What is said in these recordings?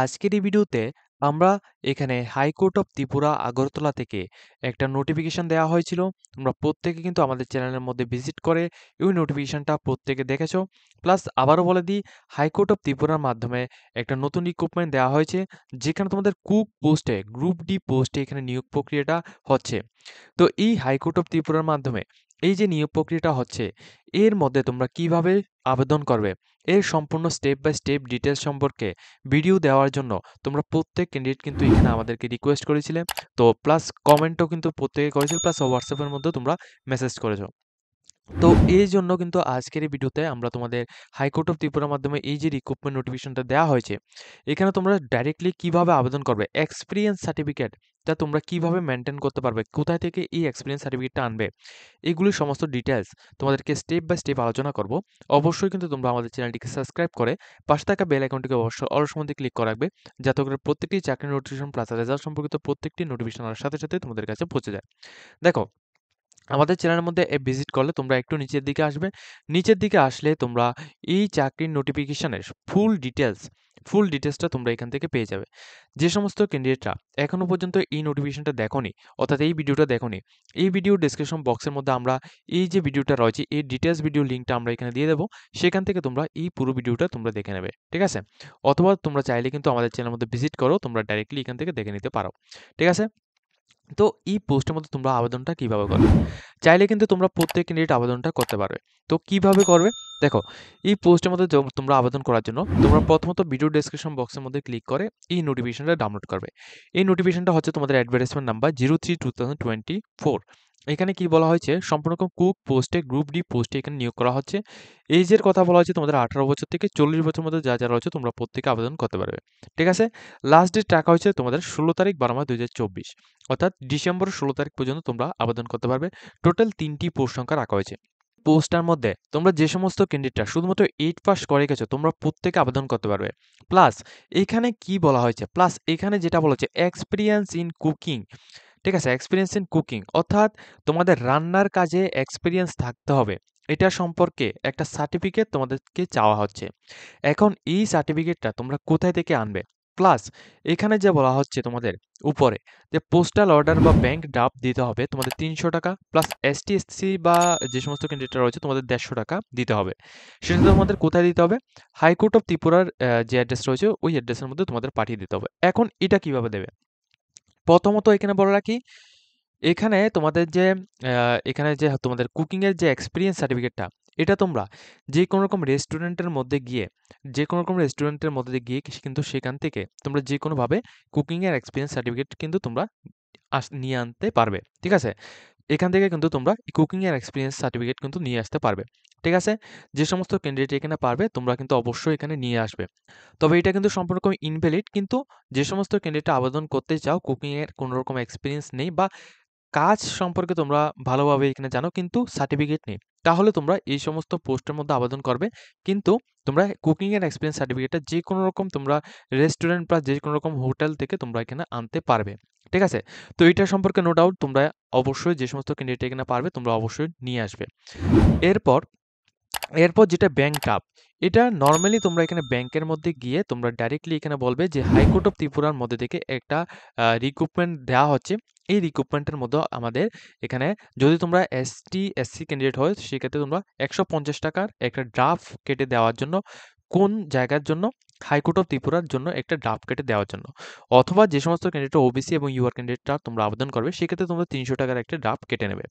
আজকের এই ভিডিওতে আমরা এখানে হাইকোর্ট অফ ত্রিপুরা আগরতলা থেকে একটা নোটিফিকেশন দেওয়া হয়েছিল। তোমরা প্রত্যেকে কিন্তু আমাদের চ্যানেলের মধ্যে ভিজিট করে ওই নোটিফিকেশনটা প্রত্যেকে দেখেছো। প্লাস আবারও বলে দিই, হাইকোর্ট অফ ত্রিপুরার মাধ্যমে একটা নতুন রিক্রুটমেন্ট দেওয়া হয়েছে, যেখানে তোমাদের কুক পোস্টে, গ্রুপ ডি পোস্টে এখানে নিয়োগ প্রক্রিয়াটা হচ্ছে। তো এই হাইকোর্ট অফ ত্রিপুরার মাধ্যমে এই যে নিয়োগ প্রক্রিয়াটা হচ্ছে, এর মধ্যে তোমরা কিভাবে আবেদন করবে, এর সম্পূর্ণ স্টেপ বাই স্টেপ ডিটেলস সম্পর্কে ভিডিও দেওয়ার জন্য তোমরা প্রত্যেক ক্যান্ডিডেট কিন্তু এখানে আমাদেরকে রিকোয়েস্ট করেছিলে। তো প্লাস কমেন্টও কিন্তু প্রত্যেকে করেছিল, প্লাস হোয়াটসঅ্যাপের মধ্যে তোমরা মেসেজ করেছো। তো এই জন্য কিন্তু আজকের এই ভিডিওতে আমরা তোমাদের হাইকোর্ট অফ ত্রিপুরার মাধ্যমে এই যে রিক্রুটমেন্ট নোটিফিকেশনটা দেওয়া হয়েছে, এখানে তোমরা ডাইরেক্টলি কিভাবে আবেদন করবে, এক্সপিরিয়েন্স সার্টিফিকেট তা তোমরা কিভাবে মেনটেন করতে পারবে, কোথায় থেকে এই এক্সপিরিয়েন্স সার্টিফিকেটটা আনবে, এগুলি সমস্ত ডিটেলস তোমাদেরকে স্টেপ বাই স্টেপ আলোচনা করব। অবশ্যই কিন্তু তোমরা আমাদের চ্যানেলটিকে সাবস্ক্রাইব করে পাশে থাকা বেল আইকনটিকে অবশ্যই অল সম্বন্ধে ক্লিক করে রাখবে, যাতে করে প্রত্যেকটি চাকরির নোটিফিকেশন প্লাস রেজাল্ট সম্পর্কিত প্রত্যেকটি নোটিফিকেশন আনার সাথে সাথে তোমাদের কাছে পৌঁছে যায়। দেখো, আমাদের চ্যানেলের মধ্যে ভিজিট করলে তোমরা একটু নিচের দিকে আসবে। নিচের দিকে আসলে তোমরা এই চাকরির নোটিফিকেশনের ফুল ডিটেলসটা তোমরা এখান থেকে পেয়ে যাবে। যে সমস্ত ক্যান্ডিডেটরা এখনো পর্যন্ত এই নোটিফিকেশনটা দেখোনি, অর্থাৎ এই ভিডিওটা দেখোনি, এই ভিডিও ডেসক্রিপশন বক্সের মধ্যে আমরা এই যে ভিডিওটা রয়েছে এই ডিটেলস ভিডিও লিঙ্কটা আমরা এখানে দিয়ে দেবো। সেখান থেকে তোমরা এই পুরো ভিডিওটা তোমরা দেখে নেবে, ঠিক আছে? অথবা তোমরা চাইলে কিন্তু আমাদের চ্যানেলের মধ্যে ভিজিট করো, তোমরা ডাইরেক্টলি এখান থেকে দেখে নিতে পারো, ঠিক আছে? তো এই পোস্টের মধ্যে তোমরা আবেদনটা কিভাবে করবে? চাইলে কিন্তু তোমরা প্রত্যেক ক্যান্ডিডেট আবেদনটা করতে পারবে। তো কিভাবে করবে? দেখো, এই পোস্টের মধ্যে তোমরা আবেদন করার জন্য তোমরা প্রথমত ভিডিও ডেসক্রিপশন বক্সের মধ্যে ক্লিক করে এই নোটিফিকেশনটা ডাউনলোড করবে। এই নোটিফিকেশনটা হচ্ছে তোমাদের অ্যাডভার্টাইজমেন্ট নাম্বার 03/2024। এখানে কি বলা হয়েছে, সম্পূর্ণ কুক পোস্টে, গ্রুপ ডি পোস্টে এখানে নিয়োগ করা হচ্ছে। এইজের কথা বলা হয়েছে তোমাদের 18 বছর থেকে 40 বছরের মধ্যে যারা রয়েছে তোমরা প্রত্যেকে আবেদন করতে পারবে, ঠিক আছে? লাস্ট ডেট রাখা হয়েছে তোমাদের 16 তারিখ 12 মাস 2024, অর্থাৎ ডিসেম্বরের 16 তারিখ পর্যন্ত তোমরা আবেদন করতে পারবে। টোটাল 3টি পোস্ট সংখ্যা রাখা হয়েছে। পোস্টটার মধ্যে তোমরা যে সমস্ত ক্যান্ডিডেটরা শুধুমাত্র 8 পাস করে গেছো তোমরা প্রত্যেকে আবেদন করতে পারবে। প্লাস এখানে কি বলা হয়েছে, প্লাস এখানে যেটা বলা হচ্ছে এক্সপেরিয়েন্স ইন কুকিং, ঠিক আছে? এক্সপেরিয়েন্স ইন কুকিং অর্থাৎ তোমাদের রান্নার কাজে এক্সপেরিয়েন্স থাকতে হবে। এটা সম্পর্কে একটা সার্টিফিকেট তোমাদেরকে চাওয়া হচ্ছে। এখন এই সার্টিফিকেটটা তোমরা কোথায় থেকে আনবে? প্লাস এখানে যে বলা হচ্ছে তোমাদের উপরে যে পোস্টাল অর্ডার বা ব্যাংক ড্রাফট দিতে হবে তোমাদের ৩০০ টাকা, প্লাস এসটি, এসসি বা যে সমস্ত ক্যান্ডিডেটরা রয়েছে তোমাদের ১৫০ টাকা দিতে হবে। সেটা তোমাদের কোথায় দিতে হবে? হাইকোর্ট অফ ত্রিপুরার যে অ্যাড্রেস রয়েছে ওই অ্যাড্রেসের মধ্যে তোমাদের পাঠিয়ে দিতে হবে। এখন এটা কিভাবে দেবে? প্রথমত এখানে বলে রাখি, এখানে তোমাদের যে এখানে যে তোমাদের কুকিং এর যে এক্সপেরিয়েন্স সার্টিফিকেটটা, এটা তোমরা যেকোনো রকম রেস্টুরেন্টের মধ্যে গিয়ে, যেকোনো রকম রেস্টুরেন্টের মধ্যে গিয়ে কিন্তু সেখান থেকে তোমরা যেকোনোভাবে কুকিং এর এক্সপেরিয়েন্স সার্টিফিকেট কিন্তু তোমরা নিয়ে আনতে পারবে, ঠিক আছে? এখান থেকে কিন্তু তোমরা কুকিং এর এক্সপেরিয়েন্স সার্টিফিকেট কিন্তু নিয়ে আসতে পারবে, ঠিক আছে? যে সমস্ত ক্যান্ডিডেট এখানে পারবে তোমরা কিন্তু অবশ্যই এখানে নিয়ে আসবে। তবে এটা কিন্তু সম্পূর্ণ ইনভ্যালিড, কিন্তু যে সমস্ত ক্যান্ডিডেট আবেদন করতে চাও কুকিং এর কোনো রকম এক্সপেরিয়েন্স নেই বা কাজ সম্পর্কে তোমরা ভালোভাবে এখানে জানো কিন্তু সার্টিফিকেট নেই, তাহলে তোমরা এই সমস্ত পোস্টের মধ্যে আবেদন করবে। কিন্তু তোমরা কুকিং এর এক্সপেরিয়েন্স সার্টিফিকেটটা যে কোনো রকম তোমরা রেস্টুরেন্ট বা যে কোনো রকম হোটেল থেকে তোমরা এখানে আনতে পারবে, ঠিক আছে? তো এটা সম্পর্কে নো ডাউট তোমরা অবশ্যই যে সমস্ত ক্যান্ডিডেট এখানে পারবে তোমরা অবশ্যই নিয়ে আসবে। এরপর এরপর যেটা ব্যাংক ড্রাফট, এটা নরমালি তোমরা এখানে ব্যাংকের মধ্যে গিয়ে তোমরা ডাইরেক্টলি এখানে বলবে যে হাইকোর্ট অফ ত্রিপুরার মধ্যে থেকে একটা রিক্রুটমেন্ট দেওয়া হচ্ছে। এই রিক্রুটমেন্টের মধ্যে আমাদের এখানে যদি তোমরা এসটি, এসসি ক্যান্ডিডেট হয় সেক্ষেত্রে তোমরা ১৫০ টাকার একটা ড্রাফট কেটে দেওয়ার জন্য, কোন জায়গার জন্য? হাইকোর্ট অফ ত্রিপুরার জন্য একটা ড্রাফট কেটে দেওয়ার জন্য। অথবা যে সমস্ত ক্যান্ডিডেট ওবিসি এবং ইউআর ক্যান্ডিডেটরা তোমরা আবেদন করবে সেক্ষেত্রে তোমরা ৩০০ টাকার একটা ড্রাফট কেটে নেবে।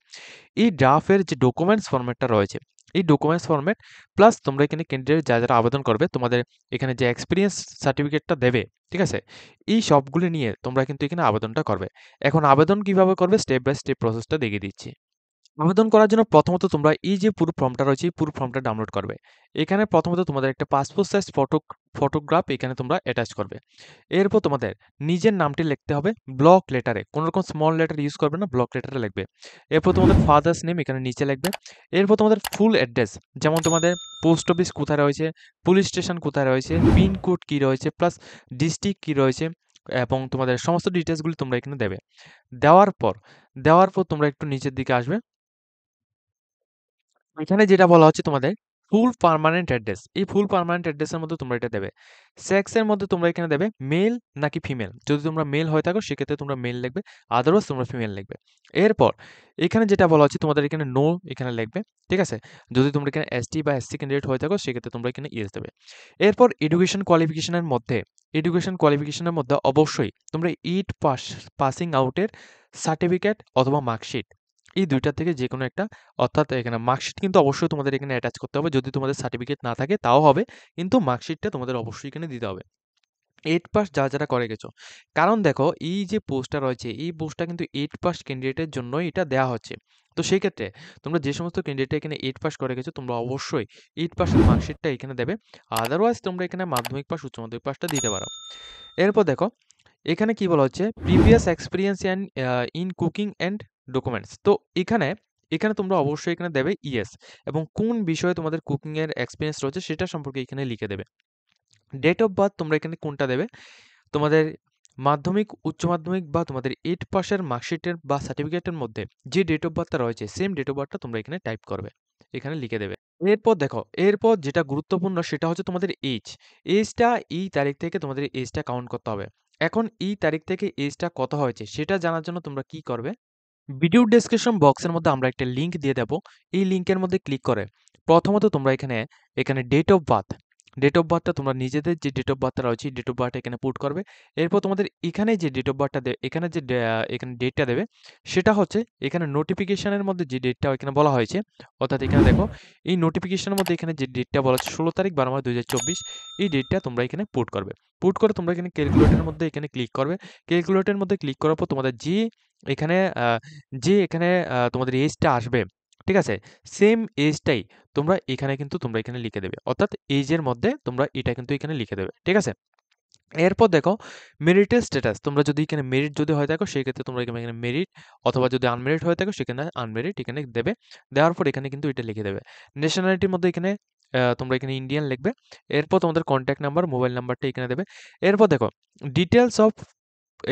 এই ড্রাফটের যে ডকুমেন্টস ফরম্যাটটা রয়েছে, এই ডকুমেন্টস ফরম্যাট প্লাস তোমরা এখানে ক্যান্ডিডেট যারা আবেদন করবে তোমাদের এখানে যে এক্সপিরিয়েন্স সার্টিফিকেটটা দেবে, ঠিক আছে? এই সবগুলি নিয়ে তোমরা কিন্তু এখানে আবেদনটা করবে। এখন আবেদন কিভাবে করবে স্টেপ বাই স্টেপ প্রসেসটা দেখিয়ে দিচ্ছি। আবেদন করার জন্য প্রথমত তোমরা এই যে পুরো ফর্মটা রয়েছে এই পুরো ফর্মটা ডাউনলোড করবে। এখানে প্রথমত তোমাদের একটা পাসপোর্ট সাইজ ফটোগ্রাফ এখানে তোমরা অ্যাটাচ করবে। এরপর তোমাদের নিজের নামটি লিখতে হবে ব্লক লেটারে, কোনো রকম স্মল লেটার ইউজ করবে না, ব্লক লেটারে লিখবে। এরপর তোমাদের ফাদার্স নেম এখানে নিচে লিখবে। এরপর তোমাদের ফুল অ্যাড্রেস, যেমন তোমাদের পোস্ট অফিস কোথায় রয়েছে, পুলিশ স্টেশন কোথায় রয়েছে, পিন কোড কী রয়েছে, প্লাস ডিস্ট্রিক্ট কী রয়েছে, এবং তোমাদের সমস্ত ডিটেলসগুলি তোমরা এখানে দেবে। দেওয়ার পর তোমরা একটু নিচের দিকে আসবে। এখানে যেটা বলা হচ্ছে তোমাদের ফুল পার্মানেন্ট অ্যাড্রেস। এই ফুল পার্মানেন্ট অ্যাড্রেসের মধ্যে তোমরা এটা দেবে। সেক্সের মধ্যে তোমরা এখানে দেবে মেল নাকি ফিমেল। যদি তোমরা মেল হয়ে থাকো সেক্ষেত্রে তোমরা মেল লিখবে, আদারওয়াইজ তোমরা ফিমেল লিখবে। এরপর এখানে যেটা বলা হচ্ছে তোমাদের এখানে নো এখানে লিখবে, ঠিক আছে? যদি তোমরা এখানে এসটি বা এসসি ক্যান্ডিডেট হয়ে থাকো সেক্ষেত্রে তোমরা এখানে ইয়েস দেবে। এরপর এডুকেশন কোয়ালিফিকেশনের মধ্যে অবশ্যই তোমরা 8 পাসিং আউটের সার্টিফিকেট অথবা মার্কশিট, এই ২ টার থেকে যেকোনো একটা, অর্থাৎ এখানে মার্কশিট কিন্তু অবশ্যই তোমাদের এখানে অ্যাটাচ করতে হবে। যদি তোমাদের সার্টিফিকেট না থাকে তাও হবে, কিন্তু মার্কশিটটা তোমাদের অবশ্যই এখানে দিতে হবে। 8 পাস যারা করে গেছো। কারণ দেখো এই যে পোস্টটা রয়েছে, এই পোস্টটা কিন্তু 8 পাস ক্যান্ডিডেটের জন্যই এটা দেওয়া হচ্ছে। তো সেই ক্ষেত্রে তোমরা যে সমস্ত ক্যান্ডিডেট এখানে 8 পাস করে গেছো তোমরা অবশ্যই 8 পাসের মার্কশিটটা এখানে দেবে। আদারওয়াইজ তোমরা এখানে মাধ্যমিক পাস, উচ্চ মাধ্যমিক পাসটা দিতে পারো। এরপর দেখো এখানে কি বলা হচ্ছে previous experience in cooking and documents. তো এখানে এখানে তোমরা অবশ্যই এখানে দেবে ইয়েস, এবং কোন বিষয়ে তোমাদের কুকিং এর এক্সপেরিয়েন্স রয়েছে সেটা সম্পর্কে এখানে লিখে দেবে। ডেট অফ বার্থ তোমরা এখানে কোনটা দেবে, তোমাদের মাধ্যমিক, উচ্চ মাধ্যমিক বা তোমাদের 8 পাসের মার্কশিটের বা সার্টিফিকেটের মধ্যে যে ডেট অফ বার্থটা রয়েছে সেম ডেট অফ বার্থটা তোমরা এখানে টাইপ করবে, এখানে লিখে দেবে। এরপর দেখো, এরপর যেটা গুরুত্বপূর্ণ সেটা হচ্ছে তোমাদের এজ। এজটা এই তারিখ থেকে তোমাদের এজটা কাউন্ট করতে হবে। এখন এই তারিখ থেকে এজটা কত হয়েছে সেটা জানার জন্য তোমরা কি করবে, ভিডিও ডেসক্রিপশন বক্সের মধ্যে আমরা একটা লিংক দিয়ে দেব। এই লিংকের মধ্যে ক্লিক করে প্রথমত তোমরা এখানে এখানে ডেট অফ বার্থটা তোমরা নিজেদের যে ডেট অফ বার্থটা রয়েছে ডেট অফ বার্থটা এখানে পুট করবে। এরপর তোমাদের এখানে যে ডেট অফ বার্থটা দেবে, এখানে যে এখানে ডেটটা দেবে সেটা হচ্ছে এখানে নোটিফিকেশনের মধ্যে যে ডেটটা এখানে বলা হয়েছে, অর্থাৎ এখানে দেখো এই নোটিফিকেশনের মধ্যে এখানে যে ডেটটা বলা হচ্ছে 16 তারিখ 12 মাস 2024, এই ডেটটা তোমরা এখানে পুট করবে। পুট করে তোমরা এখানে ক্যালকুলেটরের মধ্যে এখানে ক্লিক করবে। ক্যালকুলেটরের মধ্যে ক্লিক করার পর তোমাদের এখানে আ এখানে তোমাদের এজটা আসবে, ঠিক আছে? সেম এজটাই তোমরা এখানে কিন্তু তোমরা এখানে লিখে দেবে। অর্থাৎ এজের মধ্যে তোমরা এটা কিন্তু এখানে লিখে দেবে। ঠিক আছে? এরপর দেখো মেরিটের স্ট্যাটাস। তোমরা যদি এখানে মেরিট যদি হয়ে থাকো সেক্ষেত্রে তোমরা এখানে মেরিট, অথবা যদি আনমেরিট হয়ে থাকো সেখানে আনমেরিট এখানে দেবে। দেওয়ার পর এখানে কিন্তু এটা লিখে দেবে। ন্যাশনালিটির মধ্যে এখানে তোমরা এখানে ইন্ডিয়ান লিখবে। এরপর তোমাদের কনট্যাক্ট নাম্বার, মোবাইল নাম্বারটা এখানে দেবে। এরপর দেখো ডিটেইলস অফ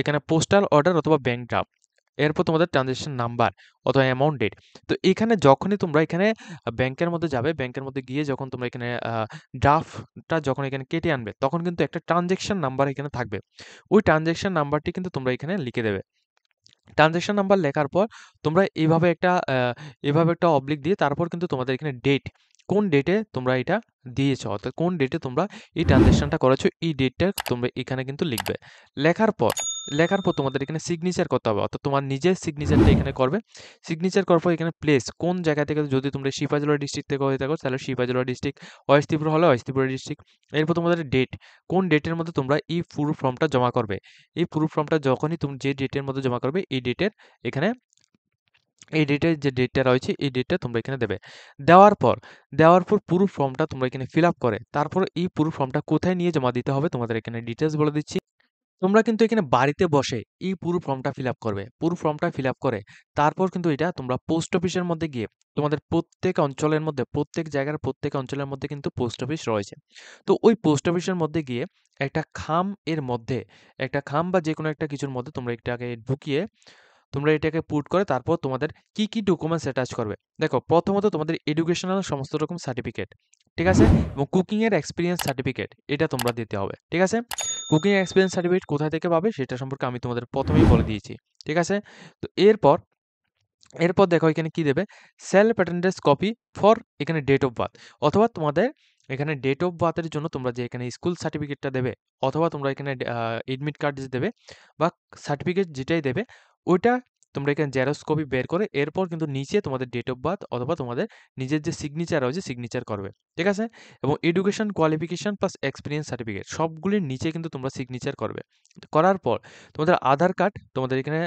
এখানে পোস্টাল অর্ডার অথবা ব্যাংক ড্রাফট। এরপর তোমাদের ট্রানজ্যাকশন নাম্বার অথবা অ্যামাউন্ট ডেট। তো এখানে যখনই তোমরা এখানে ব্যাংকের মধ্যে যাবে, ব্যাংকের মধ্যে গিয়ে যখন তোমরা এখানে ড্রাফটটা যখন এখানে কেটে আনবে, তখন কিন্তু একটা ট্রানজ্যাকশন নাম্বার এখানে থাকবে। ওই ট্রানজ্যাকশন নাম্বারটি কিন্তু তোমরা এখানে লিখে দেবে। ট্রানজ্যাকশন নাম্বার লেখার পর তোমরা এভাবে একটা অবলিক দিয়ে তারপর কিন্তু তোমাদের এখানে ডেট, কোন ডেটে তোমরা এটা দিয়েছো, অর্থাৎ কোন ডেটে তোমরা এই ট্রানজ্যাকশনটা করেছো এই ডেটটা তোমরা এখানে কিন্তু লিখবে। লেখার পর তোমাদের এখানে সিগনেচার করতে হবে, অর্থাৎ তোমার নিজের সিগনেচারটা এখানে করবে। সিগনেচার করার পর এখানে প্লেস কোন জায়গা থেকে, যদি তোমরা সিপাহীজলা ডিস্ট্রিক্ট থেকে হয়ে থাকো তাহলে সিপাহীজলা ডিস্ট্রিক্ট, ওয়েস্ট ত্রিপুরা হলে ওয়েস্ট ত্রিপুরা ডিস্ট্রিক্ট। এরপর তোমাদের ডেট, কোন ডেটের মধ্যে তোমরা এই পুরো ফর্মটা জমা করবে। এই পুরো ফর্মটা যখনই তুমি যে ডেটের মধ্যে জমা করবে এই ডেটের এখানে এই ডেটের যে ডেটটা রয়েছে এই ডেটটা তোমরা এখানে দেবে। দেওয়ার পর পুরো ফর্মটা তোমরা এখানে ফিল আপ করে তারপর এই পুরো ফর্মটা কোথায় নিয়ে জমা দিতে হবে তোমাদের এখানে ডিটেলস বলে দিচ্ছি। তোমরা কিন্তু এখানে বাড়িতে বসে এই পুরো ফর্মটা ফিল আপ করবে। পুরো ফর্মটা ফিল আপ করে তারপর কিন্তু এটা তোমরা পোস্ট অফিসের মধ্যে গিয়ে, তোমাদের প্রত্যেক অঞ্চলের মধ্যে, প্রত্যেক জায়গার প্রত্যেক অঞ্চলের মধ্যে কিন্তু পোস্ট অফিস রয়েছে। তো ওই পোস্ট অফিসের মধ্যে গিয়ে একটা খাম এর মধ্যে, একটা খাম বা যেকোনো একটা কিছুর মধ্যে তোমরা এটাকে ঢুকিয়ে তোমরা এটাকে পুট করে তারপর তোমাদের কি, কি ডকুমেন্টস অ্যাটাচ করবে। দেখো প্রথমত তোমাদের এডুকেশনাল সমস্ত রকম সার্টিফিকেট, ঠিক আছে? এবং কুকিং এর এক্সপেরিয়েন্স সার্টিফিকেট এটা তোমরা দিতে হবে। ঠিক আছে? কুকিং এক্সপেরিয়েন্স সার্টিফিকেট কোথা থেকে পাবে সেটা সম্পর্কে আমি তোমাদের প্রথমেই বলে দিয়েছি। ঠিক আছে? তো এরপর দেখো এখানে কি দেবে, সেলফ অ্যাটেন্ডেন্স কপি ফর এখানে ডেট অফ বার্থ, অথবা তোমাদের এখানে ডেট অফ বার্থের জন্য তোমরা যে এখানে স্কুল সার্টিফিকেটটা দেবে, অথবা তোমরা এখানে এডমিট কার্ড যে দেবে বা সার্টিফিকেট যেটাই দেবে ওইটা তোমরা এখানে জেরক্স কপি বের করে এরপর কিন্তু নিচে তোমাদের ডেট অফ বার্থ অথবা তোমাদের নিজের যে সিগনেচার রয়েছে সিগনেচার করবে। ঠিক আছে? এবং education qualification plus experience certificate সবগুলির নিচে কিন্তু তোমরা সিগনেচার করবে। করার পর তোমাদের আধার কার্ড, তোমাদের এখানে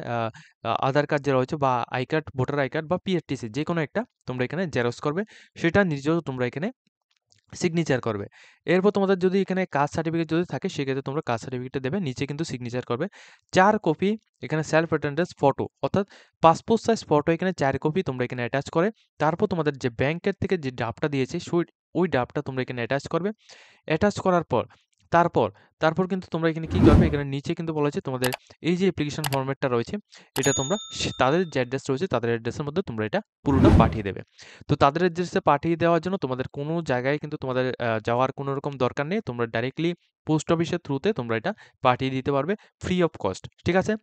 আধার কার্ড যে রয়েছে বা I card, voter I card বা পিআরটিসি যেকোনো একটা তোমরা এখানে জেরক্স করবে। সেটা নিজেও তোমরা এখানে সিগনেচার করবে। এরপর তোমাদের যদি এখানে কাস্ট সার্টিফিকেট যদি থাকে সেক্ষেত্রে তোমরা কাস্ট সার্টিফিকেটটা দেবে, নিচে কিন্তু সিগনেচার করবে। 4 কপি এখানে সেলফ অ্যাটেন্ডেন্স ফটো, অর্থাৎ পাসপোর্ট সাইজ ফটো এখানে 4 কপি তোমরা এখানে অ্যাটাচ করে তারপর তোমাদের যে ব্যাংকের থেকে যে ড্রাফটটা দিয়েছে ওই ড্রাফটটা তোমরা এখানে অ্যাটাচ করবে। অ্যাটাচ করার পর তারপর, তারপর কিন্তু তোমরা এখানে কি করবে? এখানে নিচে কিন্তু বলা হয়েছে তোমাদের এই যে অ্যাপ্লিকেশন ফরম্যাটটা রয়েছে, এটা তোমরা তাদের যে অ্যাড্রেস রয়েছে তাদের অ্যাড্রেসের মধ্যে তোমরা এটা পুরোটা পাঠিয়ে দেবে। তো তাদের অ্যাড্রেসে পাঠিয়ে দেওয়ার জন্য তোমাদের কোনো জায়গায় কিন্তু তোমাদের যাওয়ার কোনো রকম দরকার নেই। তোমরা ডাইরেক্টলি পোস্ট অফিসের থ্রুতে তোমরা এটা পাঠিয়ে দিতে পারবে ফ্রি অফ কস্ট। ঠিক আছে?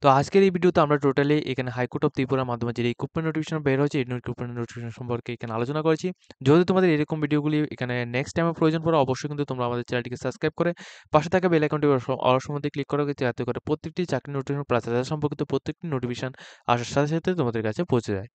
তো আজকের এই ভিডিওতে আমরা টোটালি এখানে হাইকোর্ট অফ ত্রিপুরার মাধ্যমে যে রিক্রুটমেন্ট নোটিফিকেশন বের হয়েছে এই রিক্রুটমেন্ট নোটিফিকেশন সম্পর্কে এখানে আলোচনা করেছি। যদি তোমাদের এরকম ভিডিওগুলি এখানে নেক্সট টাইমে প্রয়োজন পড়ে অবশ্যই কিন্তু তোমরা আমাদের চ্যানেলটিকে সাবস্ক্রাইব করে পাশে থাকা বেল আইকনটি অল সময় ক্লিক করে যাতে করে প্রত্যেকটি চাকরি নোটিফিকেশন প্লাস সম্পর্কিত প্রত্যেকটি নোটিফিকেশন আসার সাথে সাথে তোমাদের কাছে পৌঁছে যায়।